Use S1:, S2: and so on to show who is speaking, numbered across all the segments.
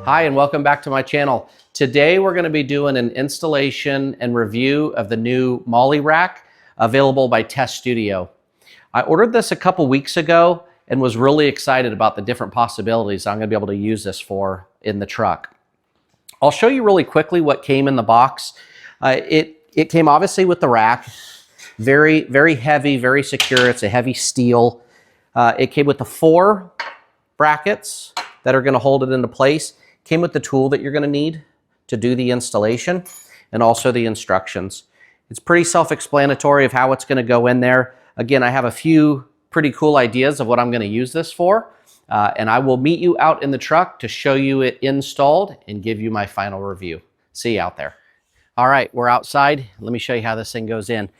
S1: Hi, and welcome back to my channel. Today we're going to be doing an installation and review of the new MOLLE rack available by Tesstudio. I ordered this a couple weeks ago and was really excited about the different possibilities I'm going to be able to use this for in the truck. I'll show you really quickly what came in the box. It came obviously with the rack. Very heavy, very secure. It's a heavy steel. It came with the 4 brackets that are going to hold it into place. Came with the tool that you're going to need to do the installation and also the instructions. It's pretty self-explanatory of how it's going to go in there. Again, I have a few pretty cool ideas of what I'm going to use this for, and I will meet you out in the truck to show you it installed and give you my final review. See you out there. All right, we're outside. Let me show you how this thing goes in.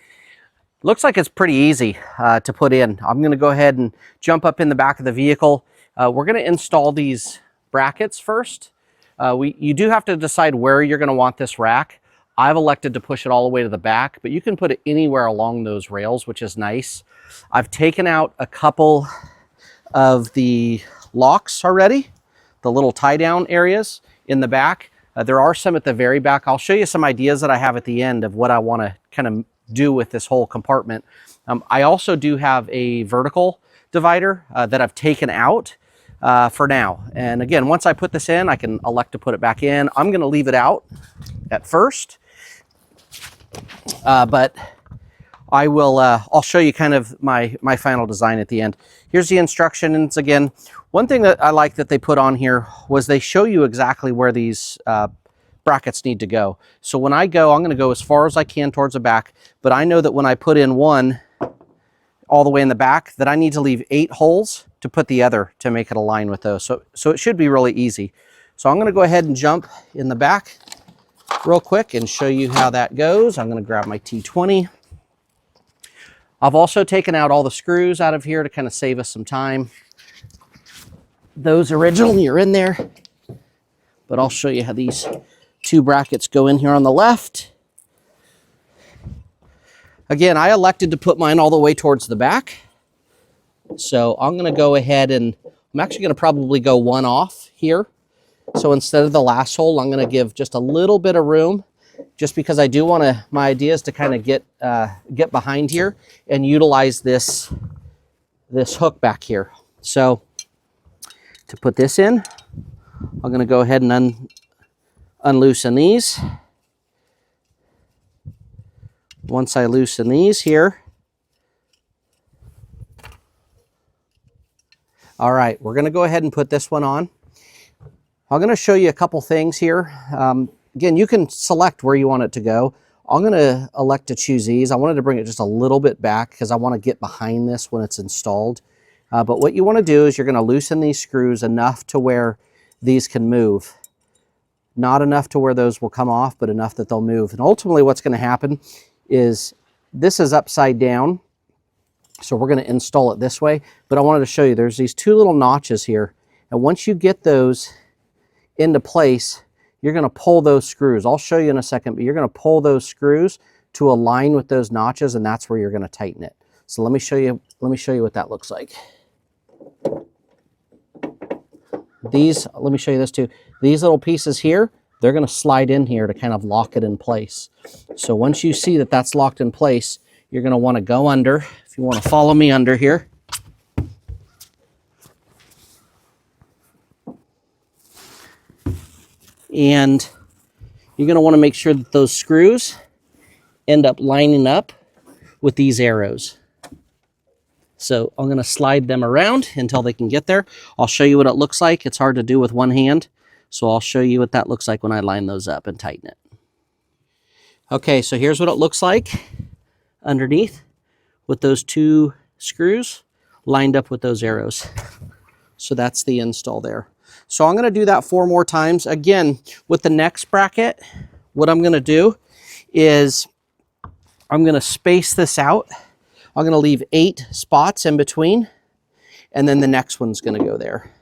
S1: Looks like it's pretty easy to put in. I'm going to go ahead and jump up in the back of the vehicle. We're going to install these brackets first. You do have to decide where you're going to want this rack. I've elected to push it all the way to the back, but you can put it anywhere along those rails, which is nice. I've taken out a couple of the locks already, the little tie-down areas in the back. There are some at the very back. I'll show you some ideas that I have at the end of what I want to kind of do with this whole compartment. I also do have a vertical divider that I've taken out for now. And again, once I put this in, I can elect to put it back in. I'm going to leave it out at first, but I will. I'll show you kind of my final design at the end. Here's the instructions again. One thing that I like that they put on here was they show you exactly where these brackets need to go. So when I go, I'm going to go as far as I can towards the back, but I know that when I put in one all the way in the back, that I need to leave 8 holes to put the other to make it align with those. So it should be really easy. So I'm going to go ahead and jump in the back real quick and show you how that goes. I'm going to grab my T20. I've also taken out all the screws out of here to kind of save us some time. Those originally are in there, but I'll show you how these 2 brackets go in here on the left. Again, I elected to put mine all the way towards the back. So I'm going to go ahead and I'm actually going to probably go one off here. So instead of the last hole, I'm going to give just a little bit of room, just because I do want to, my idea is to kind of get behind here and utilize this hook back here. So to put this in, I'm going to go ahead and unloosen these. Once I loosen these here, all right, we're going to go ahead and put this one on. I'm going to show you a couple things here. Again, you can select where you want it to go. I'm going to elect to choose these. I wanted to bring it just a little bit back because I want to get behind this when it's installed. But what you want to do is you're going to loosen these screws enough to where these can move. Not enough to where those will come off, but enough that they'll move. And ultimately what's going to happen is this is upside down. So we're going to install it this way, but I wanted to show you there's these 2 little notches here. And once you get those into place, you're going to pull those screws. I'll show you in a second, but you're going to pull those screws to align with those notches, and that's where you're going to tighten it. So let me show you what that looks like. Let me show you this too. These little pieces here, they're going to slide in here to kind of lock it in place. So once you see that that's locked in place, you're going to want to go under. If you want to follow me under here. And you're going to want to make sure that those screws end up lining up with these arrows. So I'm going to slide them around until they can get there. I'll show you what it looks like. It's hard to do with one hand. So I'll show you what that looks like when I line those up and tighten it. Okay, so here's what it looks like underneath with those 2 screws lined up with those arrows. So that's the install there. So I'm going to do that 4 more times. Again, with the next bracket, what I'm going to do is I'm going to space this out. I'm going to leave 8 spots in between, and then the next one's going to go there.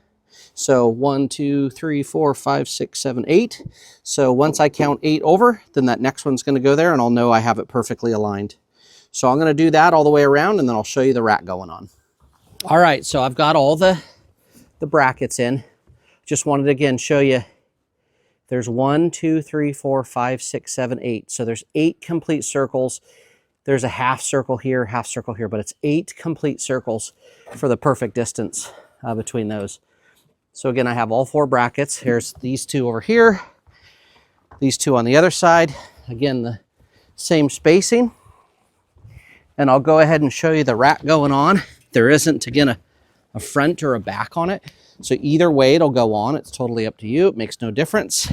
S1: So 1, 2, 3, 4, 5, 6, 7, 8. So once I count 8 over, then that next one's going to go there, and I'll know I have it perfectly aligned. So I'm going to do that all the way around, and then I'll show you the rack going on. All right, so I've got all the brackets in. Just wanted to again show you There's 1, 2, 3, 4, 5, 6, 7, 8. So there's 8 complete circles. There's a half circle here, but it's 8 complete circles for the perfect distance between those. So again, I have all 4 brackets. Here's these 2 over here, these 2 on the other side. Again, the same spacing. And I'll go ahead and show you the rack going on. There isn't, again, a front or a back on it. So either way it'll go on. It's totally up to you. It makes no difference.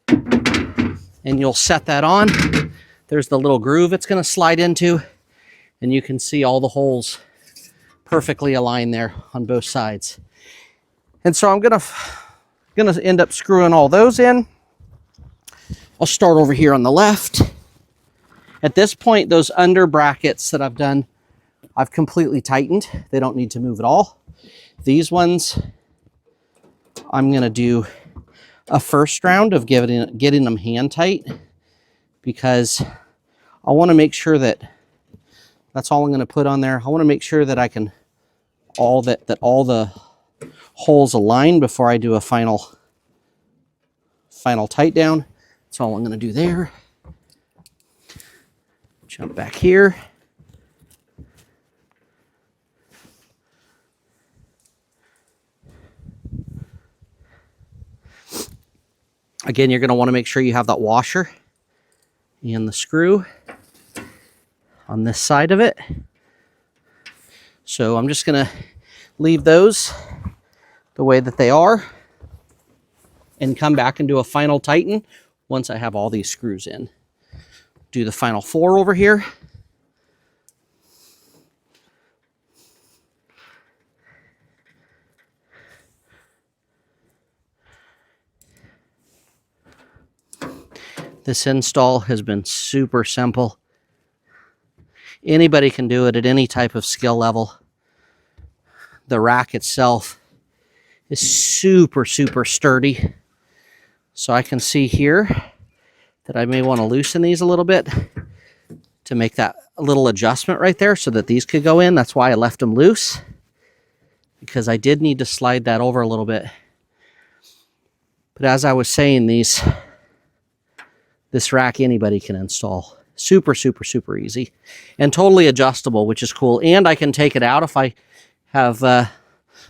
S1: And you'll set that on. There's the little groove it's going to slide into. And you can see all the holes perfectly aligned there on both sides. And so I'm gonna end up screwing all those in. I'll start over here on the left. At this point, those under brackets that I've done, I've completely tightened. They don't need to move at all. These ones, I'm gonna do a first round of getting them hand tight, because I wanna make sure that that's all I'm gonna put on there. I wanna make sure that I can, all the holes align before I do a final tight down. That's all I'm gonna do there. Jump back here. Again, you're going to want to make sure you have that washer and the screw on this side of it. So I'm just going to leave those the way that they are and come back and do a final tighten once I have all these screws in. Do the final 4 over here. This install has been super simple. Anybody can do it at any type of skill level. The rack itself is super, super sturdy. So I can see here that I may want to loosen these a little bit to make that a little adjustment right there so that these could go in. That's why I left them loose, because I did need to slide that over a little bit. But as I was saying, this rack anybody can install. Super, super, super easy and totally adjustable, which is cool. And I can take it out if I have a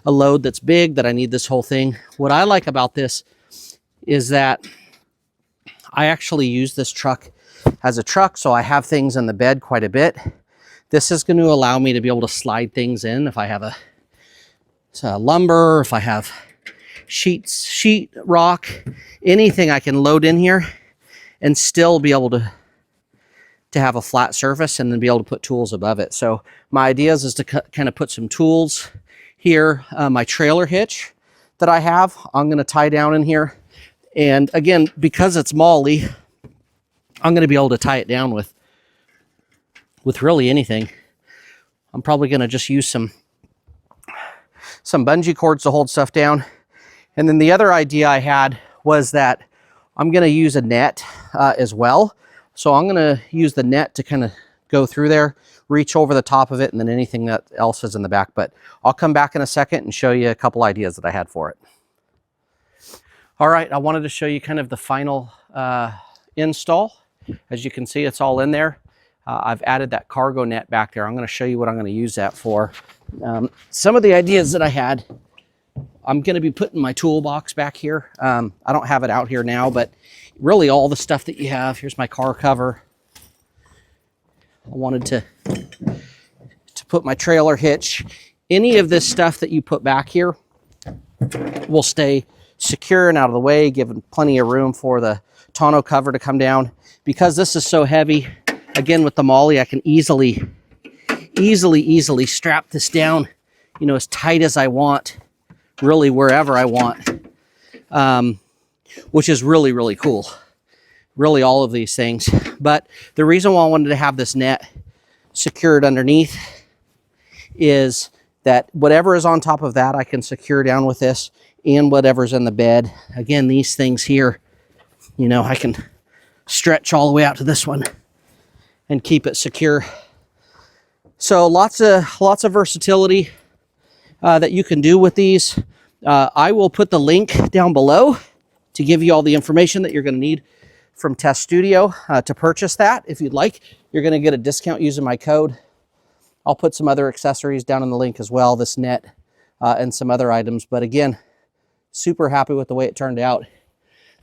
S1: load that's big that I need this whole thing. What I like about this is that I actually use this truck as a truck, so I have things in the bed quite a bit. This is going to allow me to be able to slide things in if I have a lumber, if I have sheet rock, anything I can load in here and still be able to have a flat surface and then be able to put tools above it. So my idea is to kind of put some tools here. My trailer hitch that I have, I'm going to tie down in here. And again, because it's molly, I'm going to be able to tie it down with really anything. I'm probably going to just use some bungee cords to hold stuff down. And then the other idea I had was that I'm going to use a net as well. So I'm going to use the net to kind of go through there, reach over the top of it, and then anything that else is in the back. But I'll come back in a second and show you a couple ideas that I had for it. All right, I wanted to show you kind of the final install. As you can see, it's all in there. I've added that cargo net back there. I'm going to show you what I'm going to use that for. Some of the ideas that I had, I'm going to be putting my toolbox back here. I don't have it out here now, but really all the stuff that you have. Here's my car cover. I wanted to put my trailer hitch. Any of this stuff that you put back here will stay secure and out of the way, giving plenty of room for the tonneau cover to come down. Because this is so heavy, again with the molly, I can easily strap this down, you know, as tight as I want, really wherever I want, which is really, really cool. Really all of these things. But the reason why I wanted to have this net secured underneath is that whatever is on top of that, I can secure down with this, and whatever's in the bed. Again, these things here, you know, I can stretch all the way out to this one and keep it secure. So lots of versatility that you can do with these. I will put the link down below to give you all the information that you're going to need from Tesstudio to purchase that. If you'd like, you're going to get a discount using my code. I'll put some other accessories down in the link as well, this net and some other items. But again, super happy with the way it turned out.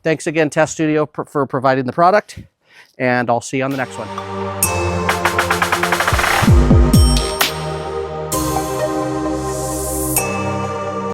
S1: Thanks again, Tesstudio, for providing the product, and I'll see you on the next one.